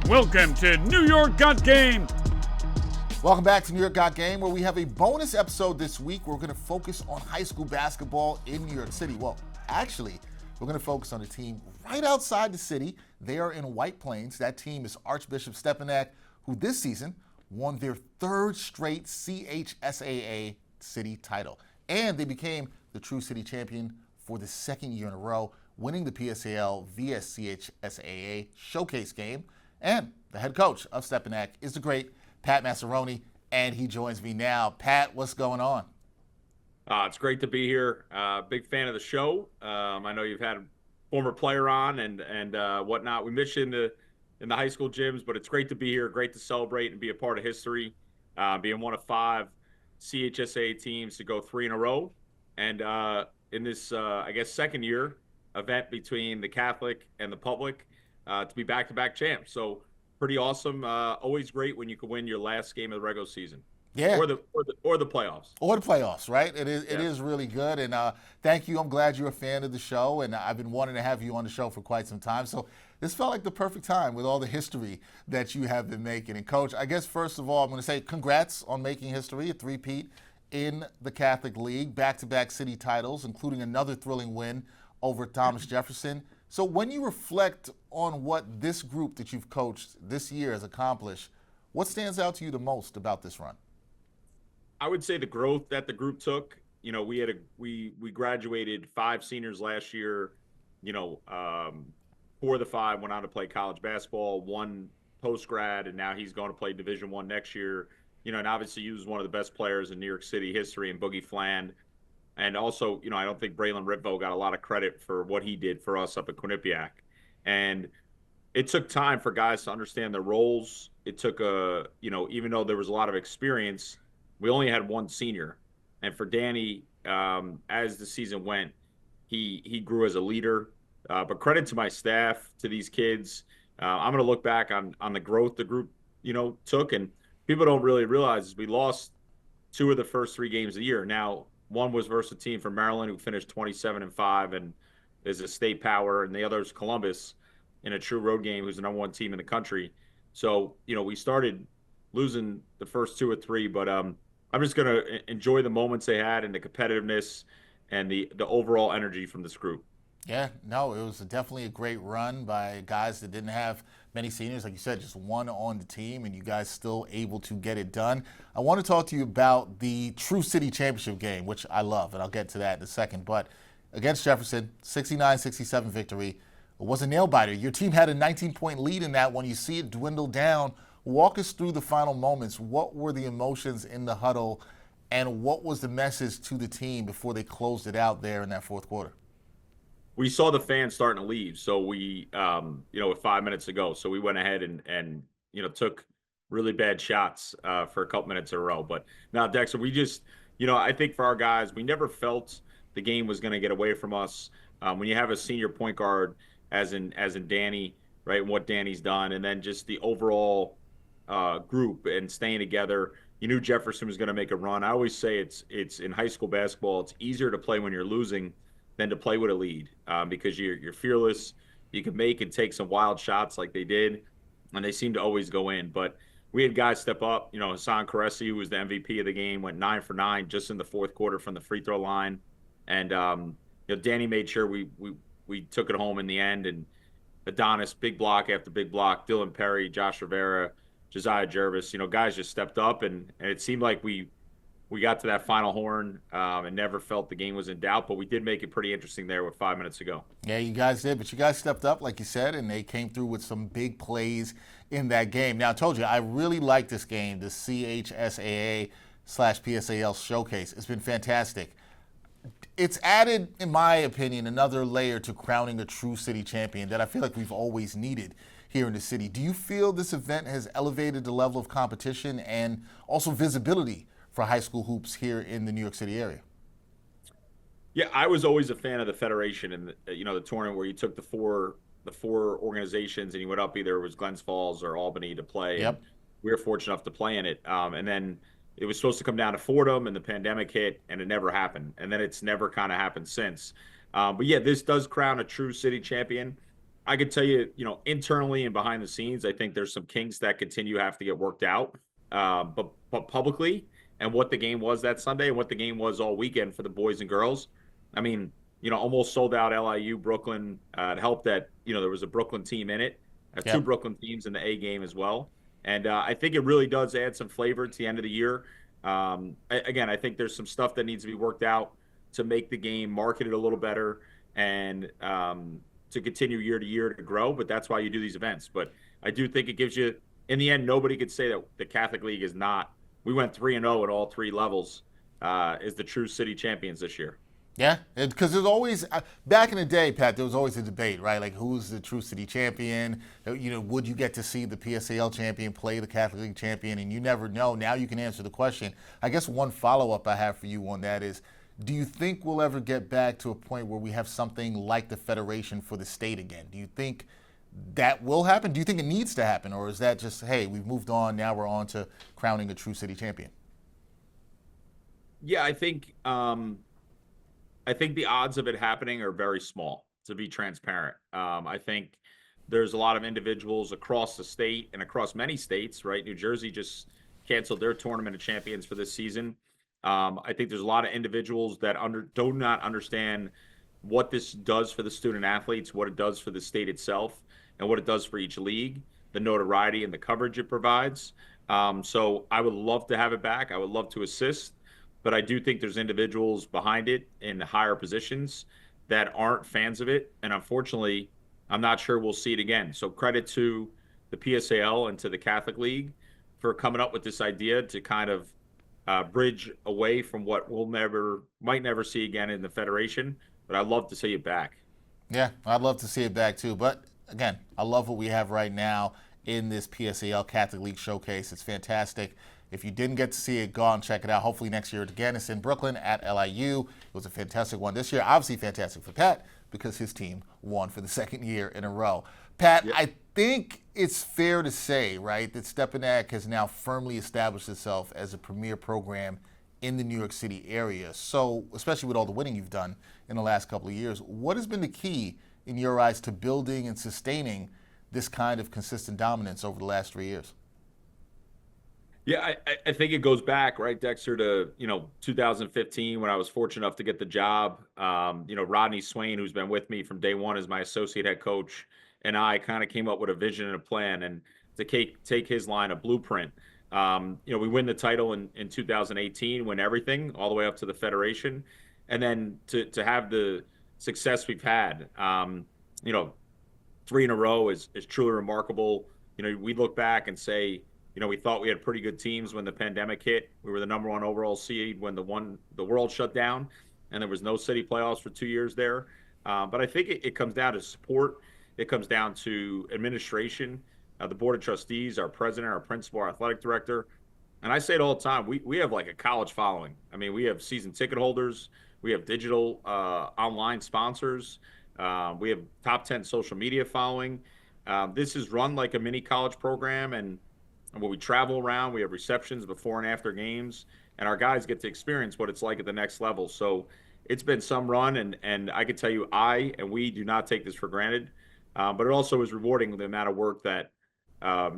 Welcome to New York Got Game. Welcome back to New York Got Game, where we have a bonus episode this week. We're going to focus on high school basketball in New York City. Well, actually, we're going to focus on a team right outside the city. They are in White Plains. That team is Archbishop Stepinac, who this season won their third straight CHSAA city title. And they became the true city champion for the second year in a row, winning the PSAL via CHSAA showcase game. And the head coach of Stepinac is the great Pat Massaroni, and he joins me now. Pat, what's going on? It's great to be here. Big fan of the show. I know you've had a former player on and whatnot. We miss you in the high school gyms, but it's great to be here. Great to celebrate and be a part of history. Being one of 5 CHSAA teams to go 3 in a row, and in this second year event between the Catholic and the public, to be back-to-back champs. So pretty awesome. Always great when you can win your last game of the regular season. Yeah. Or the playoffs. Or the playoffs, right? It is really good. And thank you. I'm glad you're a fan of the show. And I've been wanting to have you on the show for quite some time. So this felt like the perfect time with all the history that you have been making. And, Coach, I guess first of all, I'm going to say congrats on making history, a three-peat in the Catholic League, back-to-back city titles, including another thrilling win over Thomas Jefferson. So when you reflect on what this group that you've coached this year has accomplished, what stands out to you the most about this run? I would say the growth that the group took. You know, we graduated 5 seniors last year. You know, 4 of the 5 went on to play college basketball, 1 post-grad, and now he's going to play Division I next year. You know, and obviously he was one of the best players in New York City history in Boogie Fland. And also, you know, I don't think Braylon Ritvo got a lot of credit for what he did for us up at Quinnipiac. And it took time for guys to understand their roles. It took even though there was a lot of experience, we only had 1 senior. And for Danny, as the season went, he grew as a leader. But credit to my staff, to these kids. I'm going to look back on the growth the group, took. And people don't really realize we lost 2 of the first 3 games of the year. Now, one was versus a team from Maryland who finished 27-5 and is a state power, and the other is Columbus in a true road game, who's the number 1 team in the country. So, we started losing the first 2 or 3, but I'm just going to enjoy the moments they had and the competitiveness and the overall energy from this group. Yeah, no, it was definitely a great run by guys that didn't have many seniors. Like you said, just 1 on the team, and you guys still able to get it done. I want to talk to you about the True City Championship game, which I love, and I'll get to that in a second. But against Jefferson, 69-67 victory. It was a nail-biter. Your team had a 19-point lead in that one. You see it dwindle down. Walk us through the final moments. What were the emotions in the huddle, and what was the message to the team before they closed it out there in that fourth quarter? We saw the fans starting to leave. So we, with 5 minutes to go. So we went ahead and took really bad shots for a couple minutes in a row. But now, Dexter, we just, I think for our guys, we never felt the game was going to get away from us. When you have a senior point guard, as in Danny, right, and what Danny's done, and then just the overall group and staying together, you knew Jefferson was going to make a run. I always say it's in high school basketball, it's easier to play when you're losing than to play with a lead, because you're fearless. You can make and take some wild shots like they did, and they seem to always go in. But we had guys step up. Hassan Karesi, who was the MVP of the game, went 9 for 9 just in the fourth quarter from the free throw line. And Danny made sure we took it home in the end. And Adonis, big block after big block. Dylan Perry, Josh Rivera, Josiah Jervis. Guys just stepped up, and it seemed like we got to that final horn and never felt the game was in doubt, but we did make it pretty interesting there with 5 minutes to go. Yeah, you guys did, but you guys stepped up, like you said, and they came through with some big plays in that game. Now, I told you, I really like this game, the CHSAA/PSAL showcase. It's been fantastic. It's added, in my opinion, another layer to crowning a true city champion that I feel like we've always needed here in the city. Do you feel this event has elevated the level of competition and also visibility for high school hoops here in the New York City area? Yeah, I was always a fan of the federation and the tournament where you took the four organizations and you went up, either it was Glens Falls or Albany to play. Yep. We were fortunate enough to play in it. And then it was supposed to come down to Fordham, and the pandemic hit, and it never happened. And then it's never kind of happened since. But yeah, this does crown a true city champion. I could tell you, internally and behind the scenes, I think there's some kinks that continue to have to get worked out. But publicly, and what the game was that Sunday and what the game was all weekend for the boys and girls, I mean, almost sold out LIU, Brooklyn. It helped that, there was a Brooklyn team in it, two Yep. Brooklyn teams in the A game as well. And I think it really does add some flavor to the end of the year. Again, I think there's some stuff that needs to be worked out to make the game marketed a little better and to continue year to year to grow. But that's why you do these events. But I do think it gives you, in the end, nobody could say that the Catholic League is not. We went 3-0 at all three levels, is the true city champions this year. Yeah, because there's always back in the day, Pat. There was always a debate, right? Like, who's the true city champion? Would you get to see the PSAL champion play the Catholic League champion? And you never know. Now you can answer the question. I guess one follow-up I have for you on that is, do you think we'll ever get back to a point where we have something like the federation for the state again? Do you think that will happen? Do you think it needs to happen, or is that just, hey, we've moved on, now we're on to crowning a true city champion? Yeah, I think the odds of it happening are very small, to be transparent. I think there's a lot of individuals across the state and across many states, right? New Jersey just canceled their tournament of champions for this season. I think there's a lot of individuals that do not understand what this does for the student athletes, what it does for the state itself, and what it does for each league, the notoriety and the coverage it provides. So I would love to have it back. I would love to assist. But I do think there's individuals behind it in higher positions that aren't fans of it. And unfortunately, I'm not sure we'll see it again. So credit to the PSAL and to the Catholic League for coming up with this idea to kind of bridge away from what might never see again in the federation. But I'd love to see it back. Yeah, I'd love to see it back too. But again, I love what we have right now in this PSAL Catholic League Showcase. It's fantastic. If you didn't get to see it, go and check it out. Hopefully next year again. It's in Brooklyn at LIU. It was a fantastic one this year. Obviously fantastic for Pat because his team won for the second year in a row. Pat, yep. I think it's fair to say, right, that Stepinac has now firmly established itself as a premier program in the New York City area. So, especially with all the winning you've done in the last couple of years, what has been the key in your eyes to building and sustaining this kind of consistent dominance over the last 3 years? Yeah, I think it goes back, right, Dexter, to, 2015 when I was fortunate enough to get the job. Rodney Swain, who's been with me from day one as my associate head coach, and I kind of came up with a vision and a plan and to take his line, a blueprint. We win the title in 2018, win everything all the way up to the federation. And then to have the success we've had, 3 in a row is truly remarkable. We look back and say, we thought we had pretty good teams when the pandemic hit. We were the number 1 overall seed when the world shut down and there was no city playoffs for 2 years there. But I think it comes down to support. It comes down to administration, the board of trustees, our president, our principal, our athletic director. And I say it all the time. We have like a college following. I mean, we have season ticket holders. We have digital online sponsors. We have top 10 social media following. This is run like a mini college program. And when we travel around, we have receptions before and after games, and our guys get to experience what it's like at the next level. So it's been some run, and I can tell you we do not take this for granted. But it also is rewarding the amount of work that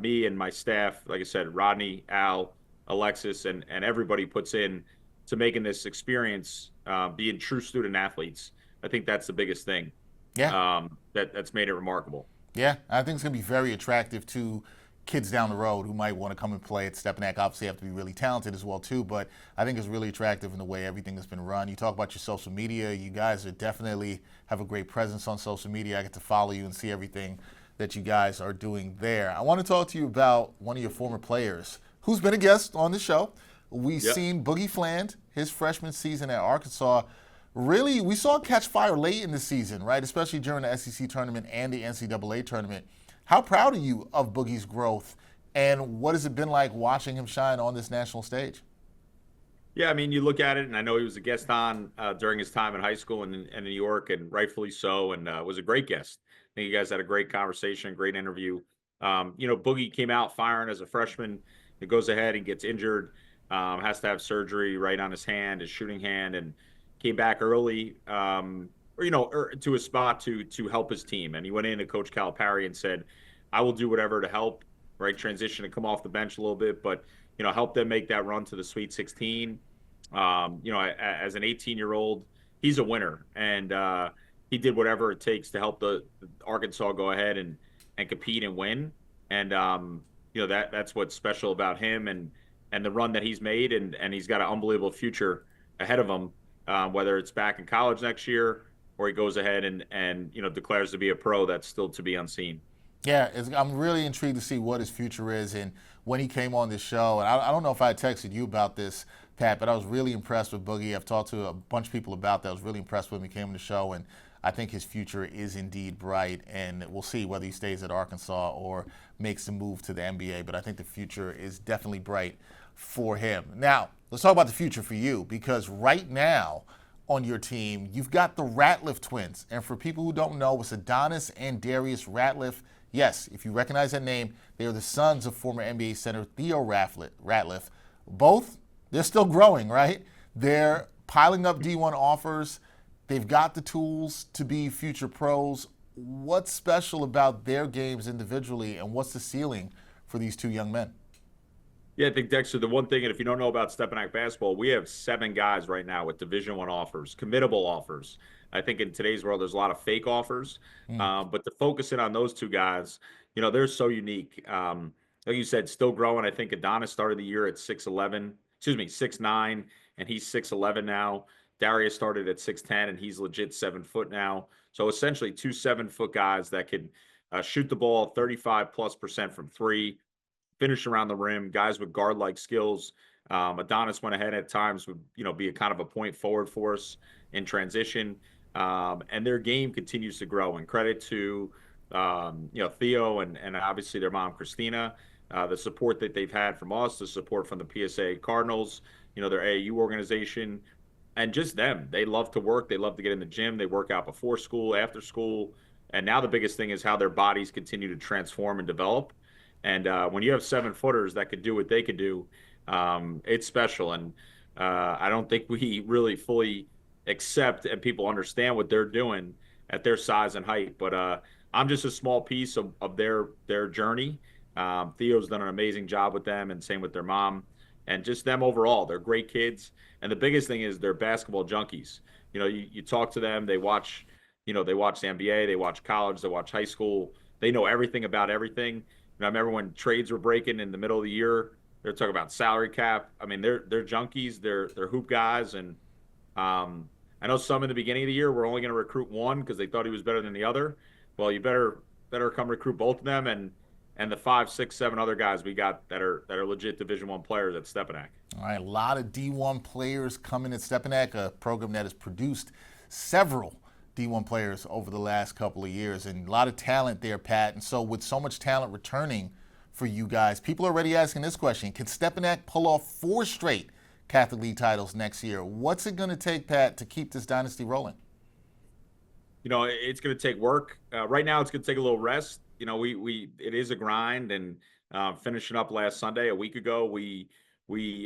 me and my staff, like I said, Rodney, Al, Alexis, and everybody puts in to making this experience being true student athletes. I think that's the biggest thing. Yeah. That's made it remarkable. Yeah, I think it's going to be very attractive to kids down the road who might want to come and play at Stepinac. Obviously, have to be really talented as well too, but I think it's really attractive in the way everything has been run. You talk about your social media. You guys are definitely have a great presence on social media. I get to follow you and see everything that you guys are doing there. I want to talk to you about one of your former players who's been a guest on the show. We've seen Boogie Fland, his freshman season at Arkansas. Really, we saw it catch fire late in the season, right? Especially during the SEC tournament and the NCAA tournament. How proud are you of Boogie's growth, and what has it been like watching him shine on this national stage? Yeah, I mean, you look at it, and I know he was a guest on during his time in high school in New York, and rightfully so, and was a great guest. I think you guys had a great conversation, great interview. Boogie came out firing as a freshman. He goes ahead and gets injured, has to have surgery right on his hand, his shooting hand, and came back early. or to a spot to help his team. And he went in to Coach Calipari and said, "I will do whatever to help, right, transition and come off the bench a little bit, but help them make that run to the Sweet 16." As an 18-year-old, he's a winner, and he did whatever it takes to help the Arkansas go ahead and compete and win. And that's what's special about him and the run that he's made, and he's got an unbelievable future ahead of him, whether it's back in college next year or he goes ahead and declares to be a pro. That's still to be unseen. Yeah, I'm really intrigued to see what his future is. And when he came on this show, and I don't know if I texted you about this, Pat, but I was really impressed with Boogie. I've talked to a bunch of people about that. I was really impressed with him. He came on the show, and I think his future is indeed bright. And we'll see whether he stays at Arkansas or makes the move to the NBA. But I think the future is definitely bright for him. Now, let's talk about the future for you, because right now on your team, you've got the Ratliff twins. And for people who don't know, it's Adonis and Darius Ratliff. Yes, if you recognize that name, they are the sons of former NBA center Theo Ratliff. Both, they're still growing, right? They're piling up D1 offers. They've got the tools to be future pros. What's special about their games individually, and what's the ceiling for these two young men? Yeah, I think, Dexter, the one thing, and if you don't know about Stepinac basketball, we have 7 guys right now with Division I offers, committable offers. I think in today's world, there's a lot of fake offers. But to focus in on those 2 guys, they're so unique. Like you said, still growing. I think Adonis started the year at 6'9", and he's 6'11" now. Darius started at 6'10", and he's legit 7 foot now. So essentially 2 7-foot guys that could shoot the ball 35+% from 3, finish around the rim, guys with guard-like skills. Adonis went ahead at times, would be a kind of a point forward for us in transition. And their game continues to grow. And credit to Theo and obviously their mom Christina, the support that they've had from us, the support from the PSA Cardinals, their AAU organization, and just them. They love to work. They love to get in the gym. They work out before school, after school. And now the biggest thing is how their bodies continue to transform and develop. And when you have 7-footers that could do what they could do, it's special. And I don't think we really fully accept and people understand what they're doing at their size and height. But I'm just a small piece of their journey. Theo's done an amazing job with them, and same with their mom. And just them overall. They're great kids. And the biggest thing is they're basketball junkies. You talk to them, they watch the NBA, they watch college, they watch high school. They know everything about everything. I remember when trades were breaking in the middle of the year, they're talking about salary cap. I mean, they're junkies, they're hoop guys. And I know some in the beginning of the year were only going to recruit one because they thought he was better than the other. Well, you better come recruit both of them and the 5, 6, 7 other guys we got that are legit Division I players at Stepinac. All right, a lot of D1 players coming at Stepinac, a program that has produced several D1 players over the last couple of years, and a lot of talent there, Pat. And so with so much talent returning for you guys, people are already asking this question: can Stepinac pull off 4 straight Catholic League titles next year? What's it going to take, Pat, to keep this dynasty rolling? It's going to take work. Right now, it's going to take a little rest. It is a grind, and finishing up last Sunday, a week ago, we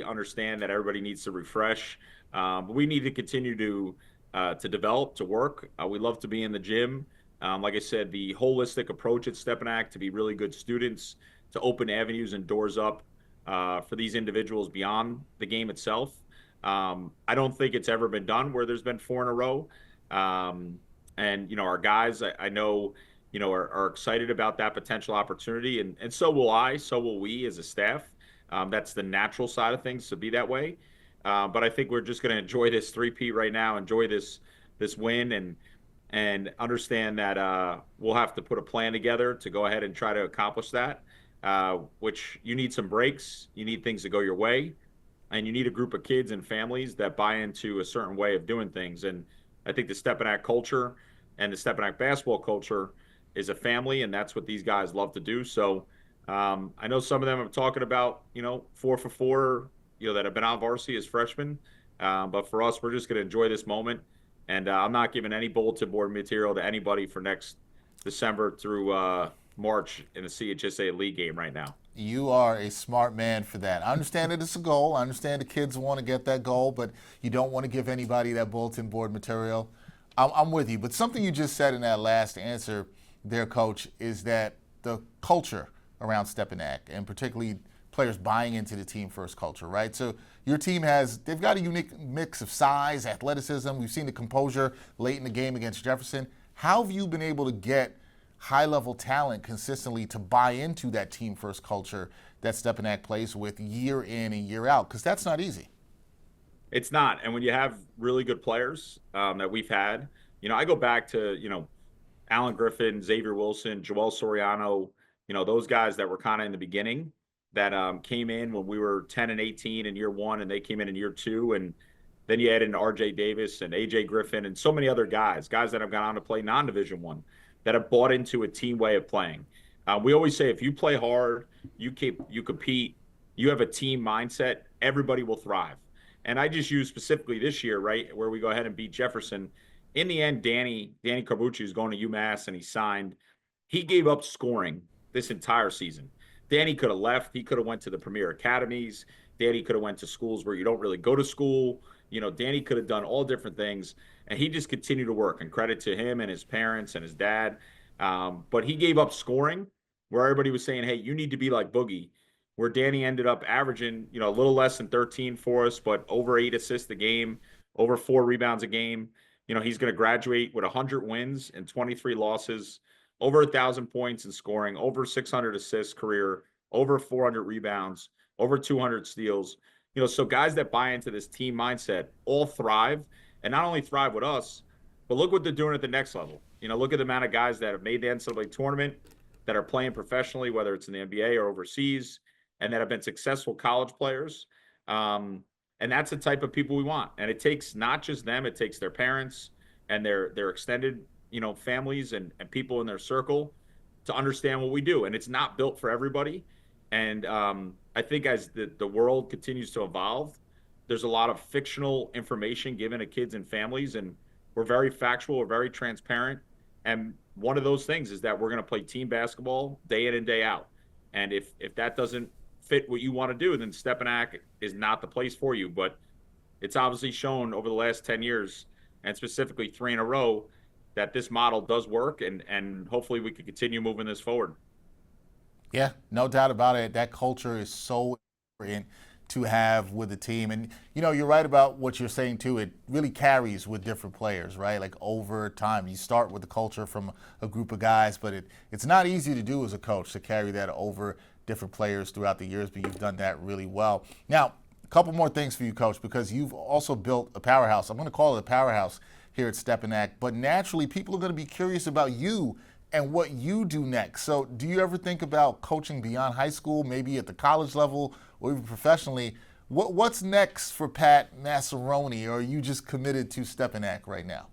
understand that everybody needs to refresh. But we need to continue to develop, to work. We love to be in the gym. Like I said, the holistic approach at Stepinac to be really good students, to open avenues and doors up for these individuals beyond the game itself. I don't think it's ever been done where there's been 4 in a row. And our guys, I know, are excited about that potential opportunity, and so will we as a staff. That's the natural side of things, to be that way. But I think we're just going to enjoy this 3-peat right now, enjoy this win, and understand that we'll have to put a plan together to go ahead and try to accomplish that, which you need some breaks, you need things to go your way, and you need a group of kids and families that buy into a certain way of doing things. And I think the Stepinac culture and the Stepinac basketball culture is a family, and that's what these guys love to do. So I know some of them are talking about, 4 for 4, that have been on varsity as freshmen. But for us, we're just going to enjoy this moment. And I'm not giving any bulletin board material to anybody for next December through March in the CHSAA league game right now. You are a smart man for that. I understand that it's a goal. I understand the kids want to get that goal, but you don't want to give anybody that bulletin board material. I'm with you, but something you just said in that last answer there, Coach, is that the culture around Stepinac, and particularly players buying into the team first culture, right? So your team they've got a unique mix of size, athleticism. We've seen the composure late in the game against Jefferson. How have you been able to get high-level talent consistently to buy into that team first culture that Stepinac plays with year in and year out? Because that's not easy. It's not. And when you have really good players that we've had, I go back to, Alan Griffin, Xavier Wilson, Joel Soriano, those guys that were kind of in the beginning that came in when we were 10 and 18 in year one, and they came in year two. And then you add in RJ Davis and AJ Griffin and so many other guys that have gone on to play non-division one that have bought into a team way of playing. We always say, if you play hard, you compete, you have a team mindset, everybody will thrive. And I just use specifically this year, right, where we go ahead and beat Jefferson. In the end, Danny Carbucci is going to UMass, and he signed. He gave up scoring this entire season. Danny could have left. He could have went to the premier academies. Danny could have went to schools where you don't really go to school. Danny could have done all different things, and he just continued to work. And credit to him and his parents and his dad. But he gave up scoring where everybody was saying, hey, you need to be like Boogie, where Danny ended up averaging, a little less than 13 for us, but over 8 assists a game, over 4 rebounds a game. He's going to graduate with 100 wins and 23 losses, over 1,000 points in scoring, over 600 assists career, over 400 rebounds, over 200 steals. So guys that buy into this team mindset all thrive, and not only thrive with us, but look what they're doing at the next level. Look at the amount of guys that have made the NCAA tournament, that are playing professionally, whether it's in the NBA or overseas, and that have been successful college players. And that's the type of people we want. And it takes not just them, it takes their parents and their extended, families and people in their circle to understand what we do. And it's not built for everybody. And I think as the world continues to evolve, there's a lot of fictional information given to kids and families. And we're very factual, we're very transparent. And one of those things is that we're going to play team basketball day in and day out. And if that doesn't fit what you want to do, then Stepinac is not the place for you. But it's obviously shown over the last 10 years, and specifically 3 in a row, that this model does work, and hopefully we can continue moving this forward. Yeah, no doubt about it. That culture is so important to have with the team. And, you're right about what you're saying, too. It really carries with different players, right? Like over time, you start with the culture from a group of guys, but it's not easy to do as a coach to carry that over different players throughout the years, but you've done that really well. Now, a couple more things for you, Coach, because you've also built a powerhouse. I'm going to call it a powerhouse here at Stepinac, but naturally people are going to be curious about you and what you do next. So do you ever think about coaching beyond high school, maybe at the college level or even professionally? What's next for Pat Massaroni, or are you just committed to Stepinac right now?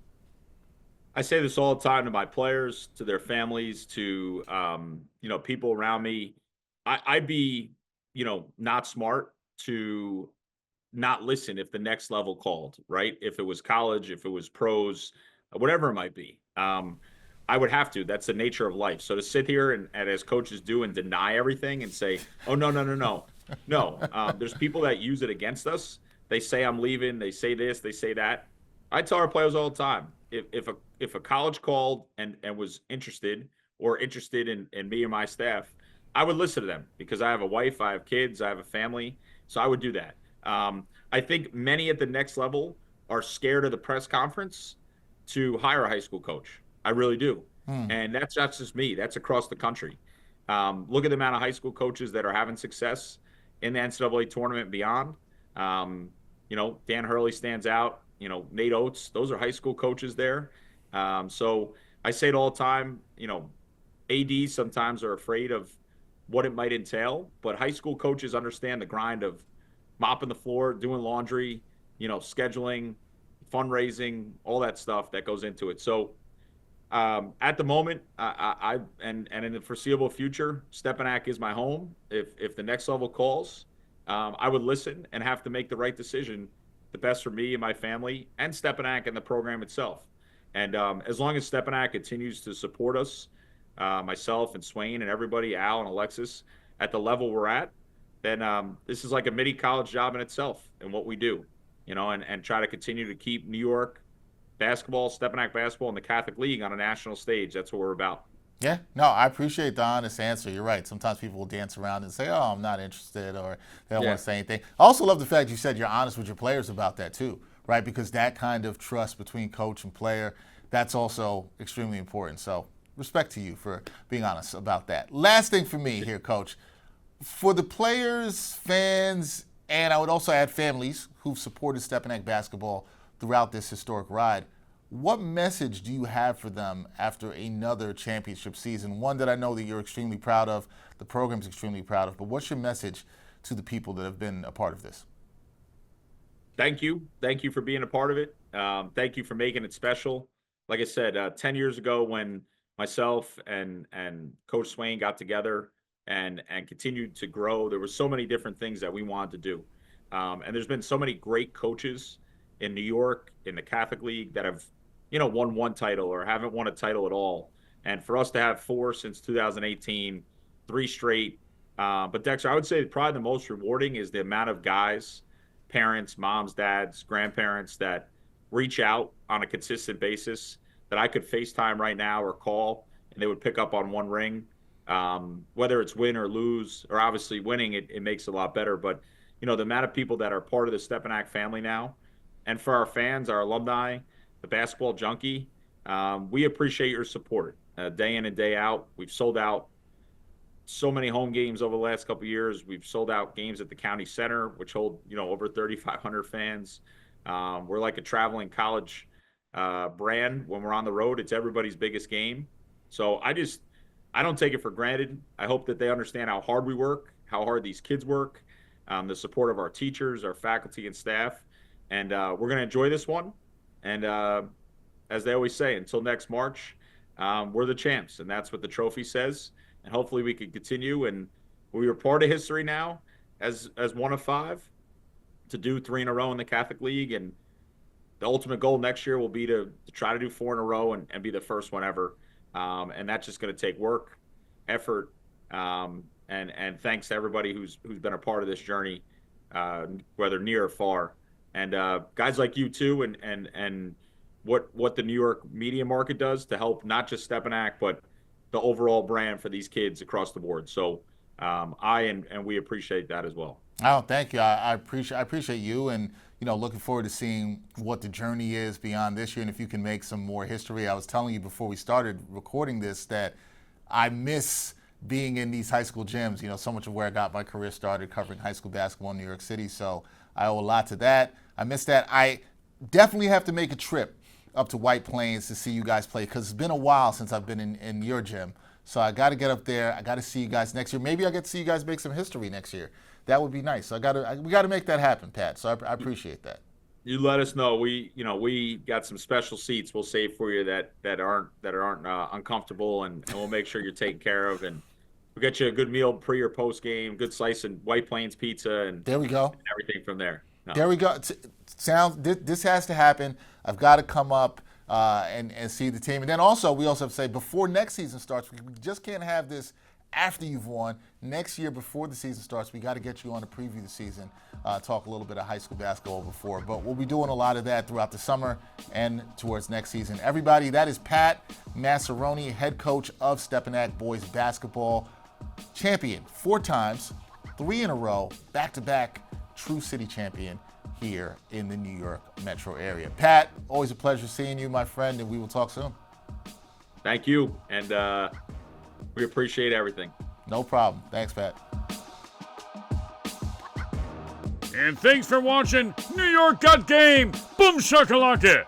I say this all the time to my players, to their families, to people around me. I'd be, not smart to not listen if the next level called, right? If it was college, if it was pros, whatever it might be. I would have to. That's the nature of life. So to sit here and as coaches do and deny everything and say, oh, no. No, there's people that use it against us. They say I'm leaving. They say this, they say that. I tell our players all the time, if a college called and was interested in me and my staff, I would listen to them because I have a wife, I have kids, I have a family. So I would do that. I think many at the next level are scared of the press conference to hire a high school coach. I really do. And that's not just me. That's across the country. Look at the amount of high school coaches that are having success in the NCAA tournament and beyond. Dan Hurley stands out. Nate Oates, those are high school coaches there. So I say it all the time, ADs sometimes are afraid of what it might entail, but high school coaches understand the grind of mopping the floor, doing laundry, scheduling, fundraising, all that stuff that goes into it. So at the moment, I in the foreseeable future, Stepinac is my home. If the next level calls, I would listen and have to make the right decision, the best for me and my family and Stepinac and the program itself. And as long as Stepinac continues to support us, myself and Swain and everybody, Al and Alexis, at the level we're at, then this is like a mini college job in itself and what we do, and try to continue to keep New York basketball, Stepinac basketball, and the Catholic League on a national stage. That's what we're about. Yeah, no, I appreciate the honest answer. You're right. Sometimes people will dance around and say, "Oh, I'm not interested," or they don't want to say anything. I also love the fact you said you're honest with your players about that too, right? Because that kind of trust between coach and player, that's also extremely important. So respect to you for being honest about that. Last thing for me here, Coach. For the players, fans, and I would also add families who've supported Stepinac basketball throughout this historic ride, what message do you have for them after another championship season? One that I know that you're extremely proud of, the program's extremely proud of, but what's your message to the people that have been a part of this? Thank you. Thank you for being a part of it. Thank you for making it special. Like I said, 10 years ago when myself and Coach Swain got together and continued to grow, there were so many different things that we wanted to do. And there's been so many great coaches in New York, in the Catholic League that have won one title or haven't won a title at all. And for us to have 4 since 2018, 3 straight. But Dexter, I would say probably the most rewarding is the amount of guys, parents, moms, dads, grandparents that reach out on a consistent basis that I could FaceTime right now or call, and they would pick up on one ring. Whether it's win or lose, or obviously winning, it makes it a lot better. But, the amount of people that are part of the Stepinac family now, and for our fans, our alumni, the basketball junkie, we appreciate your support day in and day out. We've sold out so many home games over the last couple of years. We've sold out games at the county center, which hold over 3,500 fans. We're like a traveling college brand. When we're on the road, it's everybody's biggest game. So I don't take it for granted. I hope that they understand how hard we work, how hard these kids work, the support of our teachers, our faculty and staff. And we're going to enjoy this one. And as they always say, until next March, we're the champs. And that's what the trophy says. And hopefully we can continue. And we are part of history now as one of 5 to do 3 in a row in the Catholic League. And the ultimate goal next year will be to try to do 4 in a row and be the first one ever. And that's just going to take work, effort, and thanks to everybody who's been a part of this journey, whether near or far. And guys like you too, and what the New York media market does to help not just Stepinac, but the overall brand for these kids across the board. So and we appreciate that as well. Oh, thank you. I appreciate you, and looking forward to seeing what the journey is beyond this year, and if you can make some more history. I was telling you before we started recording this that I miss being in these high school gyms. So much of where I got my career started, covering high school basketball in New York City. So I owe a lot to that. I miss that. I definitely have to make a trip up to White Plains to see you guys play, because it's been a while since I've been in your gym. So I got to get up there. I got to see you guys next year. Maybe I get to see you guys make some history next year. That would be nice. So we got to make that happen, Pat. So I appreciate that. You let us know. We got some special seats we'll save for you that aren't uncomfortable, and we'll make sure you're taken care of. And we'll get you a good meal pre or post game, good slice of White Plains pizza, and there we go. And everything from there. No. There we go. This has to happen. I've got to come up and see the team. And then we also have to say, before next season starts, we just can't have this after you've won. Next year, before the season starts, we got to get you on to preview the season, talk a little bit of high school basketball before. But we'll be doing a lot of that throughout the summer and towards next season. Everybody, that is Pat Massaroni, head coach of Stepinac boys basketball, champion 4 times, 3 in a row, back-to-back True City champion here in the New York metro area. Pat, always a pleasure seeing you, my friend, and we will talk soon. Thank you, and we appreciate everything. No problem. Thanks, Pat. And thanks for watching New York Got Game. Boom shakalaka.